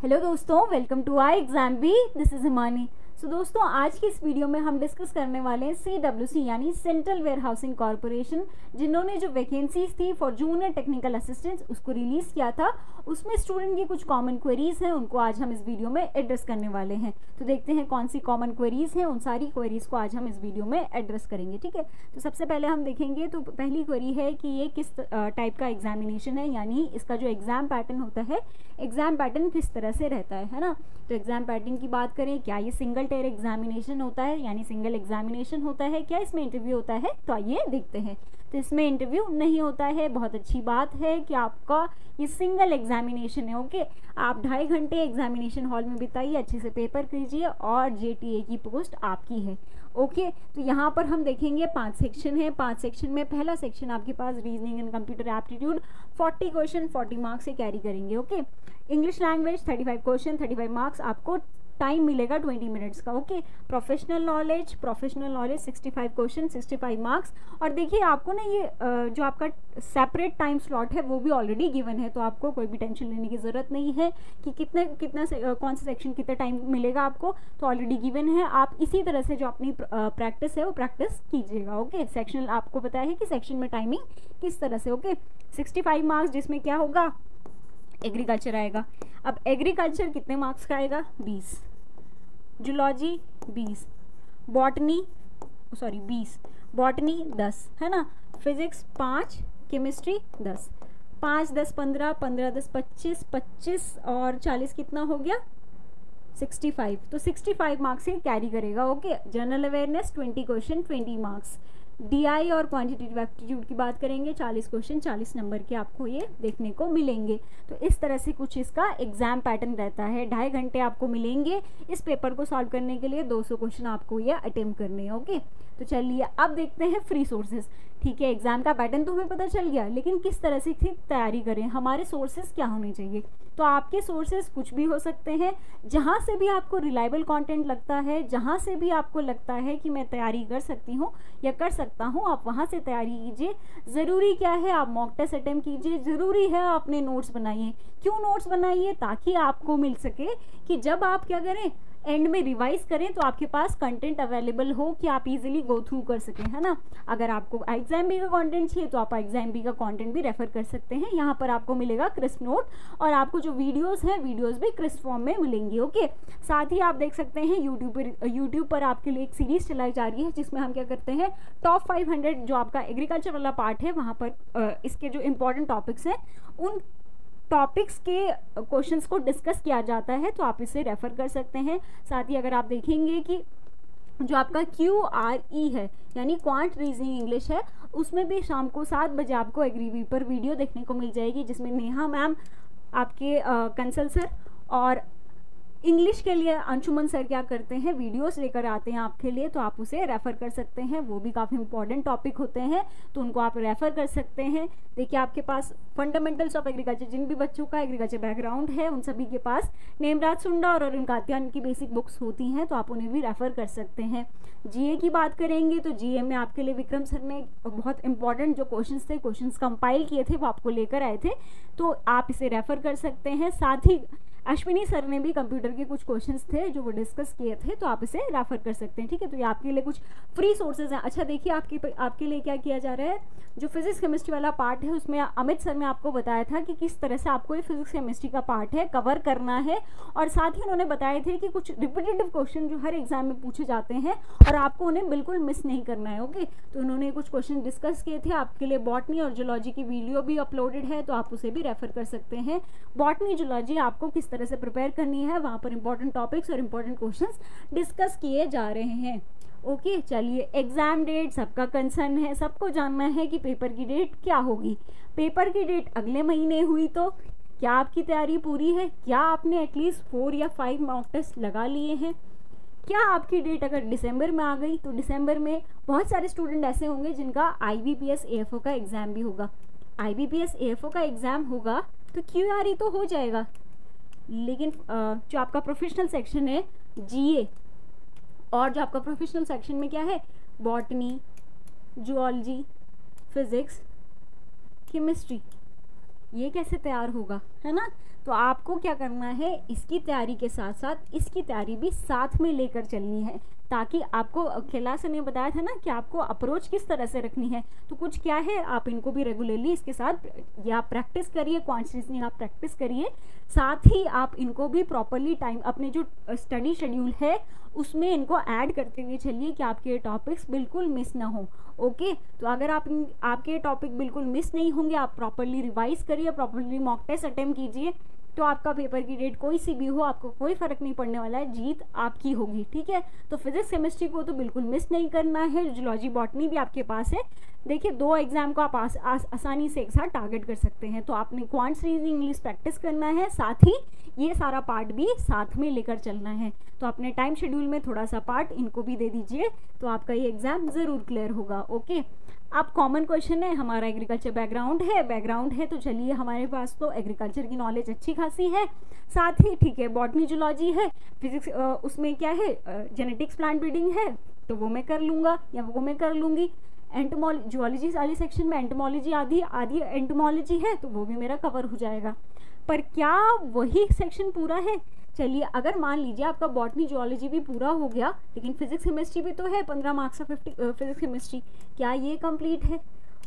Hello दोस्तों, welcome to I exam B. This is Himani. So दोस्तों, आज की इस वीडियो में हम डिस्कस करने वाले हैं CWC यानी सेंट्रल वेयर हाउसिंग कॉरपोरेशन, जिन्होंने जो वैकेंसीज थी फॉर जूनियर टेक्निकल असिस्टेंट्स उसको रिलीज़ किया था। उसमें स्टूडेंट की कुछ कॉमन क्वेरीज हैं, उनको आज हम इस वीडियो में एड्रेस करने वाले हैं। तो देखते हैं कौन सी कॉमन क्वेरीज हैं। उन सारी क्वेरीज को आज हम इस वीडियो में एड्रेस करेंगे। ठीक है, तो सबसे पहले हम देखेंगे। तो पहली क्वेरी है कि ये किस टाइप का एग्जामिनेशन है, यानी इसका जो एग्जाम पैटर्न होता है, एग्जाम पैटर्न किस तरह से रहता है ना। तो एग्जाम पैटर्न की बात करें, क्या ये सिंगल टेयर एग्जामिनेशन होता है, यानी सिंगल एग्जामिनेशन होता है, क्या इसमें इंटरव्यू होता है, तो आइए देखते हैं। तो इसमें इंटरव्यू नहीं होता है। बहुत अच्छी बात है कि आपका ये सिंगल एग्जामिनेशन है। ओके, आप 2.5 घंटे एग्जामिनेशन हॉल में बिताइए, अच्छे से पेपर कीजिए और JTA की पोस्ट आपकी है। ओके, तो यहाँ पर हम देखेंगे 5 सेक्शन है। 5 सेक्शन में पहला सेक्शन आपके पास reasoning and computer aptitude 40 question 40 marks से कैरी करेंगे। Okay, English language 35 question 35 marks, आपको टाइम मिलेगा 20 मिनट्स का। Okay, professional knowledge 65 question 65 marks. और देखिए आपको ना ये जो आपका सेपरेट टाइम स्लॉट है वो भी ऑलरेडी गिवन है, तो आपको कोई भी टेंशन लेने की ज़रूरत नहीं है कि कौन सा सेक्शन कितना टाइम मिलेगा आपको, तो ऑलरेडी गिवन है। आप इसी तरह से जो अपनी प्रैक्टिस है वो प्रैक्टिस कीजिएगा। ओके, सेक्शन आपको पता है कि सेक्शन में टाइमिंग किस तरह से। ओके, 65 मार्क्स, जिसमें क्या होगा, एग्रीकल्चर आएगा। अब एग्रीकल्चर कितने मार्क्स का आएगा, 20, जूलॉजी 20, बॉटनी 10 है ना, फिजिक्स 5, केमिस्ट्री 10, 5 10 15, 15 10 25, 25 और 40 कितना हो गया, 65। तो 65 मार्क्स से कैरी करेगा। Okay, general awareness 20 question 20 marks. DI और क्वांटिटेटिव एप्टीट्यूड की बात करेंगे, 40 क्वेश्चन 40 नंबर के आपको ये देखने को मिलेंगे। तो इस तरह से कुछ इसका एग्जाम पैटर्न रहता है। 2.5 घंटे आपको मिलेंगे इस पेपर को सॉल्व करने के लिए। 200 क्वेश्चन आपको ये अटेम्प्ट करने हैं। ओके, तो चलिए अब देखते हैं फ्री सोर्सेज। ठीक है, एग्जाम का पैटर्न तो हमें पता चल गया, लेकिन किस तरह से तैयारी करें, हमारे सोर्सेज क्या होने चाहिए। तो आपके सोर्सेज कुछ भी हो सकते हैं, जहाँ से भी आपको रिलायबल कंटेंट लगता है, जहाँ से भी आपको लगता है कि मैं तैयारी कर सकती हूँ या कर सकता हूँ, आप वहाँ से तैयारी कीजिए। ज़रूरी क्या है, आप मॉक टेस्ट अटेम्प्ट कीजिए। ज़रूरी है आप अपने नोट्स बनाइए। क्यों नोट्स बनाइए, ताकि आपको मिल सके कि जब आप क्या करें, एंड में रिवाइज करें तो आपके पास कंटेंट अवेलेबल हो कि आप इजीली गो थ्रू कर सकें, है ना। अगर आपको एग्जाम बी का कंटेंट चाहिए तो आप एग्जाम बी का कंटेंट भी रेफर कर सकते हैं। यहाँ पर आपको मिलेगा क्रिस्प नोट, और आपको जो वीडियोस हैं वीडियोस भी क्रिस्प फॉर्म में मिलेंगी। ओके, साथ ही आप देख सकते हैं यूट्यूब पर आपके लिए एक सीरीज चलाई जा रही है, जिसमें हम क्या करते हैं, टॉप 500 जो आपका एग्रीकल्चर वाला पार्ट है, वहाँ पर इसके जो इंपॉर्टेंट टॉपिक्स हैं उन टॉपिक्स के क्वेश्चंस को डिस्कस किया जाता है, तो आप इसे रेफर कर सकते हैं। साथ ही अगर आप देखेंगे कि जो आपका QRE है, यानी क्वांट रीजनिंग इंग्लिश है, उसमें भी शाम को 7 बजे आपको एग्रीवी पर वीडियो देखने को मिल जाएगी, जिसमें नेहा मैम, आपके कंसल सर, और इंग्लिश के लिए अंशुमन सर क्या करते हैं, वीडियोस लेकर आते हैं आपके लिए, तो आप उसे रेफ़र कर सकते हैं। वो भी काफ़ी इंपॉर्टेंट टॉपिक होते हैं, तो उनको आप रेफ़र कर सकते हैं। देखिए आपके पास फंडामेंटल्स ऑफ एग्रीकल्चर, जिन भी बच्चों का एग्रीकल्चर बैकग्राउंड है उन सभी के पास नेमराज सुंडा और अरुण कात्यान की बेसिक बुक्स होती हैं, तो आप उन्हें भी रेफ़र कर सकते हैं। GA की बात करेंगे तो GA में आपके लिए विक्रम सर ने बहुत इंपॉर्टेंट जो क्वेश्चंस कंपाइल किए थे वो आपको लेकर आए थे, तो आप इसे रेफ़र कर सकते हैं। साथ ही अश्विनी सर ने भी कंप्यूटर के कुछ क्वेश्चंस थे जो वो डिस्कस किए थे, तो आप इसे रेफर कर सकते हैं। ठीक है, तो ये आपके लिए कुछ फ्री सोर्सेज हैं। अच्छा देखिए, आपके लिए क्या किया जा रहा है, जो फिजिक्स केमिस्ट्री वाला पार्ट है उसमें अमित सर ने आपको बताया था कि किस तरह से आपको ये फिजिक्स केमिस्ट्री का पार्ट है कवर करना है, और साथ ही उन्होंने बताए थे कि कुछ रिपीटेटिव क्वेश्चन जो हर एग्जाम में पूछे जाते हैं और आपको उन्हें बिल्कुल मिस नहीं करना है। ओके, तो उन्होंने कुछ क्वेश्चन डिस्कस किए थे आपके लिए। बॉटनी और जूलॉजी की वीडियो भी अपलोडेड है, तो आप उसे भी रेफर कर सकते हैं। बॉटनी जूलॉजी आपको किस तरह से प्रिपेयर करनी है, वहाँ पर इंपॉर्टेंट टॉपिक्स और इंपॉर्टेंट क्वेश्चंस डिस्कस किए जा रहे हैं। ओके, चलिए एग्जाम डेट सबका कंसर्न है, सबको जानना है कि पेपर की डेट क्या होगी। पेपर की डेट अगले महीने हुई तो क्या आपकी तैयारी पूरी है, क्या आपने एटलीस्ट 4 या 5 मॉक टेस्ट लगा लिए हैं। क्या आपकी डेट अगर दिसंबर में आ गई तो दिसंबर में बहुत सारे स्टूडेंट ऐसे होंगे जिनका IBPS AFO का एग्ज़ाम भी होगा। IBPS AFO का एग्ज़ाम होगा तो QRE तो हो जाएगा, लेकिन जो आपका प्रोफेशनल सेक्शन है GA, और जो आपका प्रोफेशनल सेक्शन में क्या है, बॉटनी, जूलॉजी, फिज़िक्स, केमिस्ट्री, ये कैसे तैयार होगा, है ना। तो आपको क्या करना है, इसकी तैयारी के साथ साथ इसकी तैयारी भी साथ में लेकर चलनी है, ताकि आपको क्लास ने बताया था ना कि आपको अप्रोच किस तरह से रखनी है। तो कुछ क्या है, आप इनको भी रेगुलरली इसके साथ या प्रैक्टिस करिए, क्वांटिटी रीजनिंग आप प्रैक्टिस करिए, साथ ही आप इनको भी प्रॉपरली टाइम अपने जो स्टडी शेड्यूल है उसमें इनको ऐड करते हुए चलिए कि आपके टॉपिक्स बिल्कुल मिस ना हो। ओके, तो अगर आपके टॉपिक बिल्कुल मिस नहीं होंगे, आप प्रॉपरली रिवाइज करिए, प्रॉपरली मॉक टेस्ट अटेम्प्ट कीजिए, तो आपका पेपर की डेट कोई सी भी हो, आपको कोई फ़र्क नहीं पड़ने वाला है, जीत आपकी होगी। ठीक है, तो फिजिक्स केमिस्ट्री को तो बिल्कुल मिस नहीं करना है। जूलॉजी बॉटनी भी आपके पास है। देखिए 2 एग्जाम को आप आसानी से एक साथ टारगेट कर सकते हैं। तो आपने क्वांट्स रीजनिंग इंग्लिश प्रैक्टिस करना है, साथ ही ये सारा पार्ट भी साथ में लेकर चलना है। तो अपने टाइम शेड्यूल में थोड़ा सा पार्ट इनको भी दे दीजिए, तो आपका ये एग्ज़ाम ज़रूर क्लियर होगा। ओके, अब कॉमन क्वेश्चन है, हमारा एग्रीकल्चर बैकग्राउंड है, तो चलिए हमारे पास तो एग्रीकल्चर की नॉलेज अच्छी खासी है, साथ ही ठीक है बॉटनी जूलॉजी है, फिजिक्स उसमें क्या है जेनेटिक्स प्लांट ब्रीडिंग है, तो वो मैं कर लूँगा या वो मैं कर लूँगी। जूलॉजी वाली सेक्शन में एंटोमोलॉजी आदि एंटोमोलॉजी है, तो वो भी मेरा कवर हो जाएगा। पर क्या वही सेक्शन पूरा है? चलिए अगर मान लीजिए आपका बॉटनी जूलॉजी भी पूरा हो गया, लेकिन फिजिक्स केमिस्ट्री भी तो है 15 मार्क्स का 50 फिजिक्स केमिस्ट्री, क्या ये कंप्लीट है?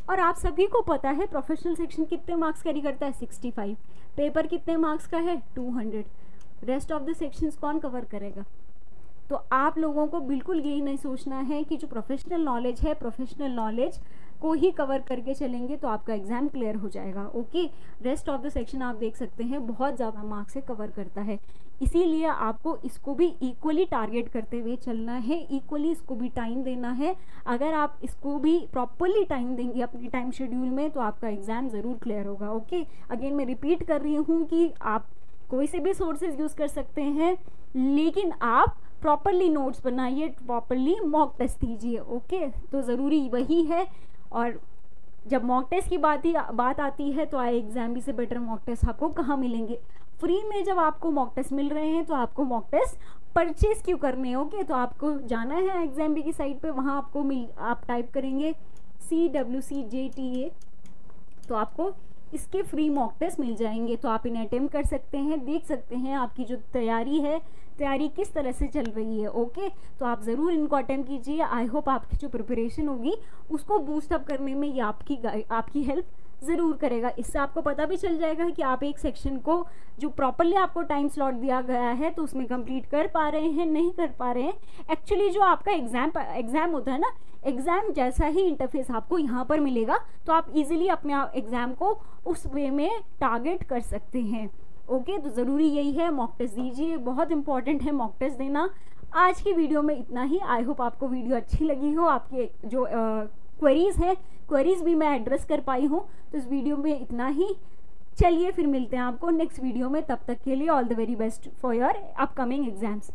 और आप सभी को पता है प्रोफेशनल सेक्शन कितने मार्क्स कैरी करता है 65, पेपर कितने मार्क्स का है 200, रेस्ट ऑफ द सेक्शंस कौन कवर करेगा? तो आप लोगों को बिल्कुल यही नहीं सोचना है कि जो प्रोफेशनल नॉलेज है, प्रोफेशनल नॉलेज को ही कवर करके चलेंगे तो आपका एग्जाम क्लियर हो जाएगा। Okay, rest of the section आप देख सकते हैं बहुत ज़्यादा मार्क्स से कवर करता है, इसीलिए आपको इसको भी इक्वली टारगेट करते हुए चलना है, इक्वली इसको भी टाइम देना है। अगर आप इसको भी प्रॉपरली टाइम देंगे अपने टाइम शेड्यूल में, तो आपका एग्ज़ाम ज़रूर क्लियर होगा। ओके, अगेन मैं रिपीट कर रही हूँ कि आप कोई से भी सोर्सेज यूज़ कर सकते हैं, लेकिन आप प्रॉपरली नोट्स बनाइए, प्रॉपरली मॉक टेस्ट दीजिए। ओके, तो ज़रूरी वही है। और जब मॉक टेस्ट की बात आती है तो आई एग्जाम भी से बेटर मॉक टेस्ट आपको कहाँ मिलेंगे? फ्री में जब आपको मॉक टेस्ट मिल रहे हैं तो आपको मॉक टेस्ट परचेज क्यों करने? ओके, तो आपको जाना है एग्जाम भी की साइट पे, वहाँ आपको आप टाइप करेंगे CWCJTA, तो आपको इसके फ्री मॉक टेस्ट मिल जाएंगे। तो आप इन्हें अटेम्प्ट कर सकते हैं, देख सकते हैं आपकी जो तैयारी किस तरह से चल रही है। ओके, तो आप ज़रूर इनको अटेम्प्ट कीजिए। आई होप आपकी जो प्रिपरेशन होगी उसको बूस्ट अप करने में ये आपकी हेल्प ज़रूर करेगा। इससे आपको पता भी चल जाएगा कि आप एक सेक्शन को जो प्रॉपरली आपको टाइम स्लॉट दिया गया है तो उसमें कंप्लीट कर पा रहे हैं, नहीं कर पा रहे हैं। एक्चुअली जो आपका एग्ज़ाम होता है ना, एग्ज़ाम जैसा ही इंटरफेस आपको यहाँ पर मिलेगा, तो आप इजीली अपने एग्ज़ाम को उस वे में टारगेट कर सकते हैं। ओके, तो ज़रूरी यही है, मॉक टेस्ट दीजिए, बहुत इंपॉर्टेंट है मॉक टेस्ट देना। आज की वीडियो में इतना ही। आई होप आपको वीडियो अच्छी लगी हो, आपके जो क्वेरीज़ हैं, क्वेरीज़ भी मैं एड्रेस कर पाई हूँ। तो इस वीडियो में इतना ही। चलिए फिर मिलते हैं आपको नेक्स्ट वीडियो में, तब तक के लिए all the very best for your upcoming exams.